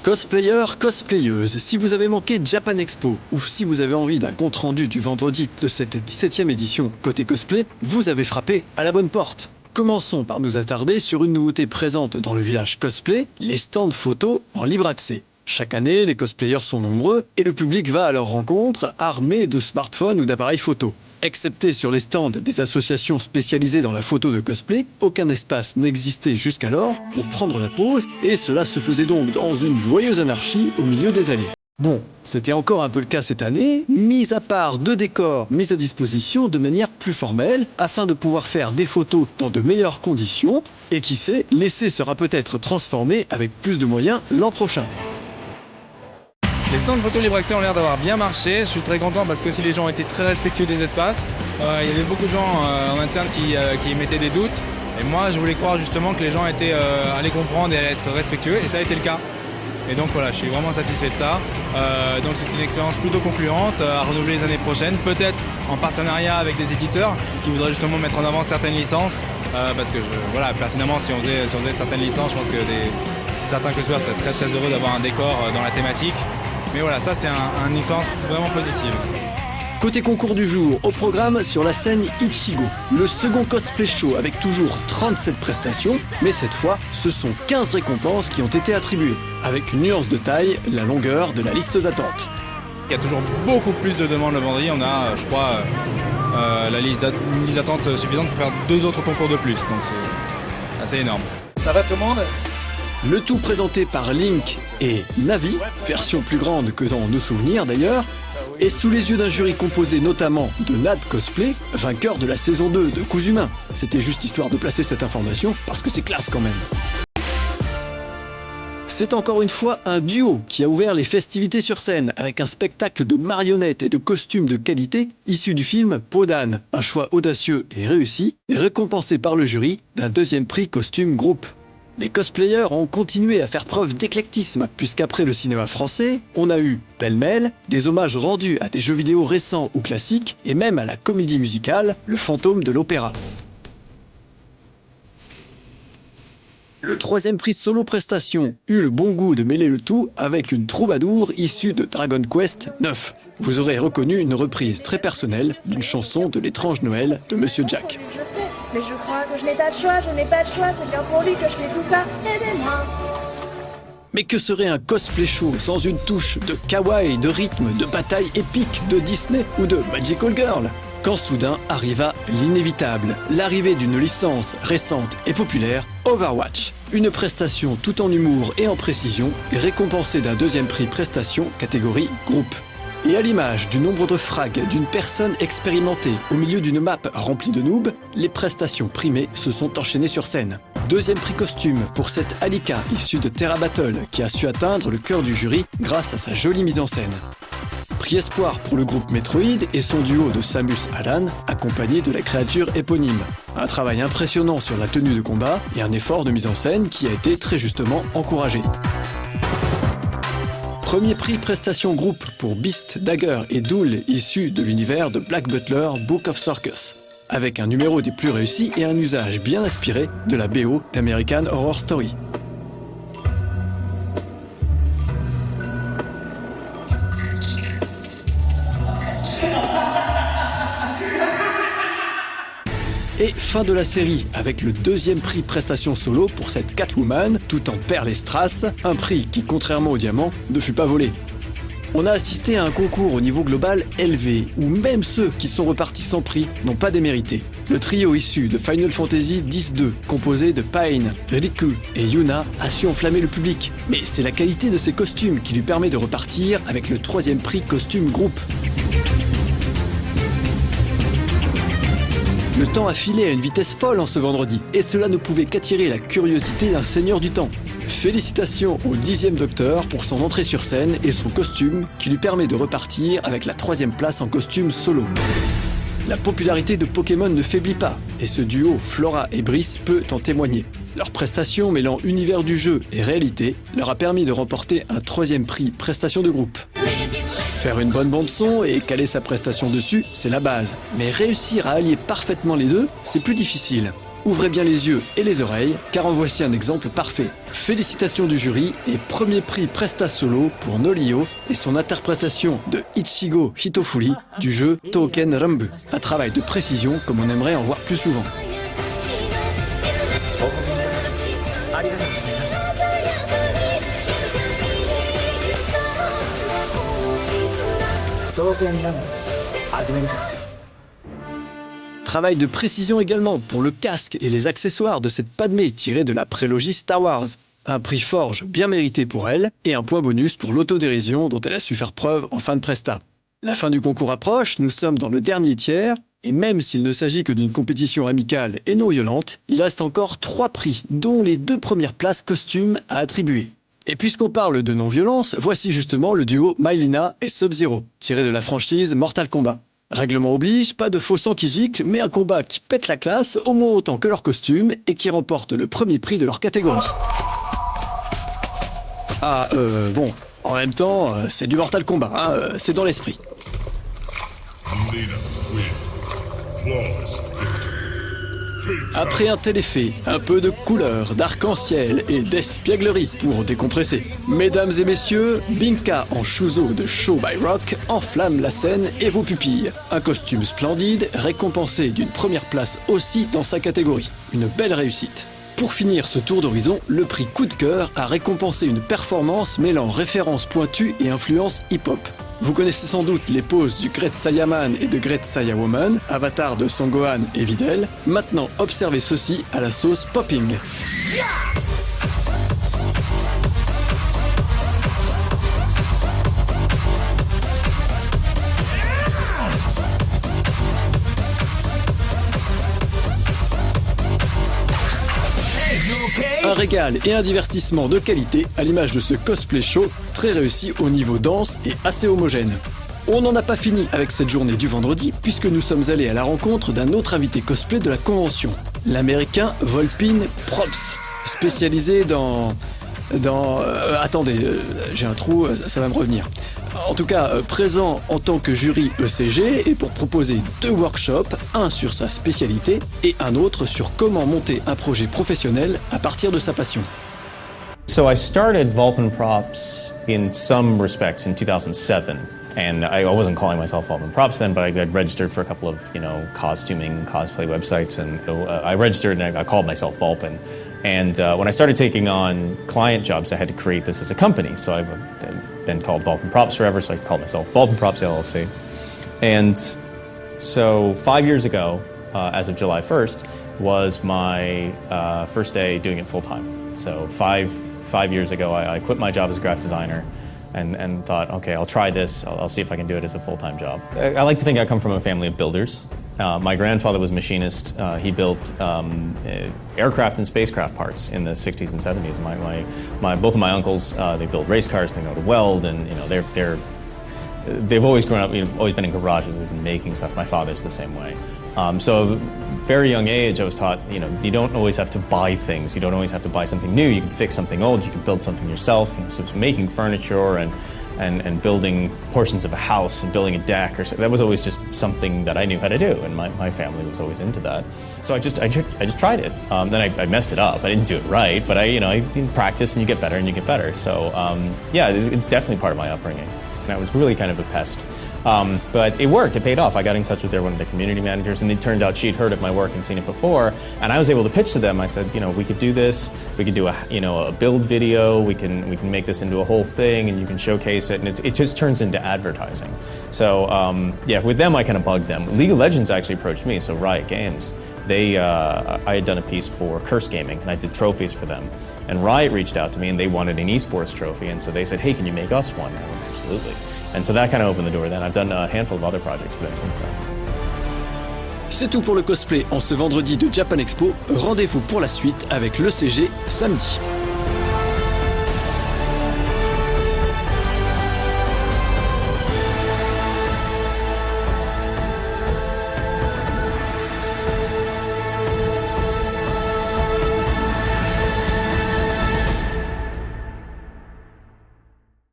Cosplayers, cosplayeuses, si vous avez manqué Japan Expo ou si vous avez envie d'un compte-rendu du vendredi de cette 17e édition côté cosplay, vous avez frappé à la bonne porte. Commençons par nous attarder sur une nouveauté présente dans le village cosplay, les stands photos en libre accès. Chaque année, les cosplayers sont nombreux et le public va à leur rencontre armé de smartphones ou d'appareils photo. Excepté sur les stands des associations spécialisées dans la photo de cosplay, aucun espace n'existait jusqu'alors pour prendre la pause et cela se faisait donc dans une joyeuse anarchie au milieu des allées. Bon, c'était encore un peu le cas cette année, mis à part 2 décors mis à disposition de manière plus formelle afin de pouvoir faire des photos dans de meilleures conditions et qui sait, l'essai sera peut-être transformé avec plus de moyens l'an prochain. Les stands de photo libre accès ont l'air d'avoir bien marché, je suis très content parce que aussi les gens étaient très respectueux des espaces. Il y avait beaucoup de gens en interne qui mettaient des doutes et moi je voulais croire justement que les gens allaient comprendre et allaient être respectueux et ça a été le cas. Et donc voilà, je suis vraiment satisfait de ça. Donc c'est une expérience plutôt concluante à renouveler les années prochaines, peut-être en partenariat avec des éditeurs qui voudraient justement mettre en avant certaines licences parce que voilà, pertinemment si on faisait certaines licences, je pense que certains cosplayers seraient très très heureux d'avoir un décor dans la thématique. Mais voilà, ça c'est une expérience vraiment positive. Côté concours du jour, au programme sur la scène Ichigo, le second cosplay show avec toujours 37 prestations, mais cette fois, ce sont 15 récompenses qui ont été attribuées, avec une nuance de taille, la longueur de la liste d'attente. Il y a toujours beaucoup plus de demandes le vendredi, on a, je crois, une liste d'attente suffisante pour faire 2 autres concours de plus, donc c'est assez énorme. Ça va tout le monde ? Le tout présenté par Link et Navi, version plus grande que dans nos souvenirs d'ailleurs, et sous les yeux d'un jury composé notamment de Nad Cosplay, vainqueur de la saison 2 de Coups Humains. C'était juste histoire de placer cette information, parce que c'est classe quand même. C'est encore une fois un duo qui a ouvert les festivités sur scène, avec un spectacle de marionnettes et de costumes de qualité issu du film Peau d'âne, un choix audacieux et réussi, et récompensé par le jury d'un 2e prix costume groupe. Les cosplayers ont continué à faire preuve d'éclectisme, puisqu'après le cinéma français, on a eu, pêle-mêle, des hommages rendus à des jeux vidéo récents ou classiques, et même à la comédie musicale, Le Fantôme de l'Opéra. Le 3e prix solo prestation eut le bon goût de mêler le tout avec une troubadour issue de Dragon Quest IX. Vous aurez reconnu une reprise très personnelle d'une chanson de l'étrange Noël de Monsieur Jack. Je sais, mais je crois que je n'ai pas le choix, c'est bien pour lui que je fais tout ça, aidez-moi. Mais que serait un cosplay show sans une touche de kawaii, de rythme, de bataille épique, de Disney ou de Magical Girl ? Quand soudain arriva l'inévitable, l'arrivée d'une licence récente et populaire, Overwatch. Une prestation tout en humour et en précision, et récompensée d'un 2e prix prestation catégorie groupe. Et à l'image du nombre de frags d'une personne expérimentée au milieu d'une map remplie de noobs, les prestations primées se sont enchaînées sur scène. 2e prix costume pour cette Alika issue de Terra Battle qui a su atteindre le cœur du jury grâce à sa jolie mise en scène. Prix espoir pour le groupe Metroid et son duo de Samus Aran accompagné de la créature éponyme. Un travail impressionnant sur la tenue de combat et un effort de mise en scène qui a été très justement encouragé. 1er prix prestation groupe pour Beast, Dagger et Duel issus de l'univers de Black Butler Book of Circus, avec un numéro des plus réussis et un usage bien inspiré de la BO d'American Horror Story. Et fin de la série, avec le 2e prix prestation solo pour cette Catwoman, tout en perles et strass, un prix qui, contrairement au diamant, ne fut pas volé. On a assisté à un concours au niveau global élevé, où même ceux qui sont repartis sans prix n'ont pas démérité. Le trio issu de Final Fantasy X-2, composé de Pain, Riku et Yuna, a su enflammer le public. Mais c'est la qualité de ses costumes qui lui permet de repartir avec le 3e prix costume groupe. Le temps a filé à une vitesse folle en ce vendredi, et cela ne pouvait qu'attirer la curiosité d'un seigneur du temps. Félicitations au 10e Docteur pour son entrée sur scène et son costume qui lui permet de repartir avec la 3e place en costume solo. La popularité de Pokémon ne faiblit pas, et ce duo Flora et Brice peut en témoigner. Leur prestation mêlant univers du jeu et réalité leur a permis de remporter un 3e prix prestation de groupe. Faire une bonne bande-son et caler sa prestation dessus, c'est la base. Mais réussir à allier parfaitement les deux, c'est plus difficile. ouvrez bien les yeux et les oreilles, car en voici un exemple parfait. Félicitations du jury et premier prix Presta Solo pour Nolio et son interprétation de Ichigo Hitofuri du jeu Touken Ranbu. Un travail de précision comme on aimerait en voir plus souvent. Travail de précision également pour le casque et les accessoires de cette Padmé tirée de la prélogie Star Wars. Un prix Forge bien mérité pour elle et un point bonus pour l'autodérision dont elle a su faire preuve en fin de presta. La fin du concours approche, nous sommes dans le dernier tiers et même s'il ne s'agit que d'une compétition amicale et non violente, il reste encore 3 prix dont les 2 premières places costumes à attribuer. Et puisqu'on parle de non-violence, voici justement le duo Mylina et Sub-Zero, tiré de la franchise Mortal Kombat. Règlement oblige, pas de faux sang qui gicle, mais un combat qui pète la classe au moins autant que leur costume et qui remporte le premier prix de leur catégorie. Bon, en même temps, c'est du Mortal Kombat, hein, c'est dans l'esprit. Après un tel effet, un peu de couleur, d'arc-en-ciel et d'espièglerie pour décompresser. Mesdames et messieurs, Binka en Shuzo de Show by Rock enflamme la scène et vos pupilles. Un costume splendide, récompensé d'une première place aussi dans sa catégorie. Une belle réussite. Pour finir ce tour d'horizon, le prix Coup de cœur a récompensé une performance mêlant références pointues et influences hip-hop. Vous connaissez sans doute les poses du Great Saiyaman et de Great Saiyawoman, avatar de Son Gohan et Videl. Maintenant, observez ceci à la sauce popping. Un régal et un divertissement de qualité à l'image de ce cosplay show très réussi au niveau danse et assez homogène. On n'en a pas fini avec cette journée du vendredi puisque nous sommes allés à la rencontre d'un autre invité cosplay de la convention, l'américain Volpin Props, spécialisé attendez, j'ai un trou, ça va me revenir. En tout cas, présent en tant que jury ECG et pour proposer 2 workshops, un sur sa spécialité et un autre sur comment monter un projet professionnel à partir de sa passion. So I started Volpin Props in some respects in 2007. And I wasn't calling myself Volpin Props then, but I got registered for a couple of, costuming, cosplay websites, and I registered and I called myself Volpin. And when I started taking on client jobs, I had to create this as a company. So I've been called Volpin Props forever, so I called myself Volpin Props LLC. And so 5 years ago, as of July 1st, was my first day doing it full time. So five years ago, I quit my job as a graphic designer and thought, okay, I'll try this. I'll see if I can do it as a full-time job. I like to think I come from a family of builders. My grandfather was a machinist. He built aircraft and spacecraft parts in the 60s and 70s. Both of my uncles, they build race cars. They know to weld, and they've always grown up. Always been in garages. They've been making stuff. My father's the same way. So, very young age, I was taught, you don't always have to buy things. You don't always have to buy something new. You can fix something old. You can build something yourself. So making furniture and building portions of a house and building a deck, that was always just something that I knew how to do, and my family was always into that. So I just tried it. Then I messed it up. I didn't do it right, but I practice and you get better and you get better. So yeah, it's definitely part of my upbringing. And I was really kind of a pest. But it worked, it paid off. I got in touch with one of the community managers, and it turned out she'd heard of my work and seen it before, and I was able to pitch to them. I said, we could do this, we could do a build video, we can make this into a whole thing, and you can showcase it, and it just turns into advertising. So yeah, with them I kind of bugged them. League of Legends actually approached me, so Riot Games. I had done a piece for Curse Gaming, and I did trophies for them. And Riot reached out to me, and they wanted an esports trophy, and so they said, hey, can you make us one? And I went, absolutely. And so that kind of opened the door then. I've done a handful of other projects for them since then. C'est tout pour le cosplay en ce vendredi de Japan Expo. Rendez-vous pour la suite avec l'ECG samedi.